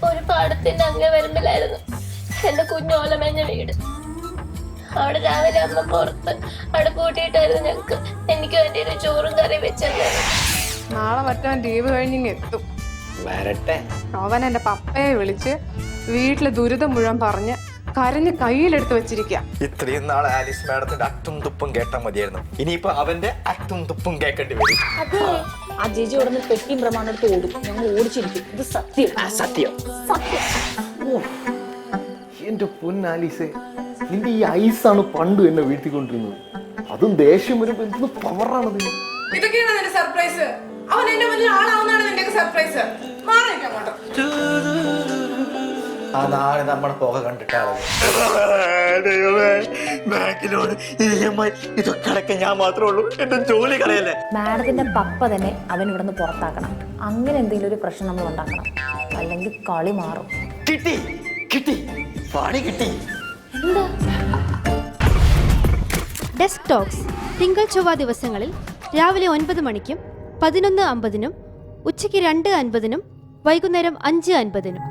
ഒരു പാടത്തിന്റെ അങ്ങേ വരുമ്പിലായിരുന്നു എന്റെ കുഞ്ഞോലമേഞ്ഞ വീട്. അവിടെ രാവിലെ അമ്മ പുറത്ത് അടുപ്പ് കൂട്ടിയിട്ടായിരുന്നു ഞങ്ങക്ക് എനിക്ക് വേണ്ടി ഒരു ചോറും കറി വെച്ചത്. നാളെ മറ്റവൻ ലീവ് കഴിഞ്ഞിങ്ങ് എത്തും. അവൻ എന്റെ പപ്പയെ വിളിച്ച് വീട്ടിലെ ദുരിതം മുഴുവൻ പറഞ്ഞ് കരഞ്ഞ് കയ്യിലെടുത്ത് വെച്ചിരിക്കുക. ഇത്രയും നാൾ ആലീസ് മാഡത്തിന്റെ അക്തും തുപ്പും കേട്ടാൽ മതിയായിരുന്നു. ഇനിയിപ്പോ അവന്റെ അക്തും തുപ്പും കേൾക്കേണ്ടി വരും. അതെ, ആ ചേച്ചി ഉടനെ പെട്ടിയും പ്രമാണം എടുത്ത് ഓടും. ഞങ്ങൾ ഓടിച്ചിരിക്കും. ഇത് സത്യം. സത്യം. എന്റെ പൊന്നാലീസെ, നിന്റെ ഈ ഐസാണ് പണ്ട് എന്നെ വീഴ്ത്തിക്കൊണ്ടിരുന്നത്. അതും ദേഷ്യം വരുമ്പോ എന്ത് പവറാണത്. ഇതൊക്കെയാണ് നിന്റെ സർപ്രൈസ്. അവൻ എന്റെ മുന്നിൽ ആളാവുന്നതാണ് നിന്റെ സർപ്രൈസ്. മാറിയിരിക്കാം അങ്ങോട്ട്. ആ നാളെ നമ്മുടെ പുക കണ്ടിട്ടാണ് ഇതൊക്കെ ഞാൻ മാത്രമേ ഉള്ളൂ. എന്റെ ജോലി കളയല്ലേ. മാഡത്തിന്റെ പപ്പ തന്നെ അവൻ ഇവിടെ നിന്ന് പുറത്താക്കണം. അങ്ങനെ എന്തെങ്കിലും ഒരു പ്രശ്നം നമ്മൾ ഉണ്ടാക്കണം, അല്ലെങ്കിൽ കളി മാറും. കിട്ടി കിട്ടി പണി കിട്ടി. ഡെസ്ക് ടോക്സ് തിങ്കൾ ചൊവ്വ ദിവസങ്ങളിൽ രാവിലെ 9 മണിക്കും 11:50-നും ഉച്ചയ്ക്ക് 2:50-നും വൈകുന്നേരം 5:50-നും.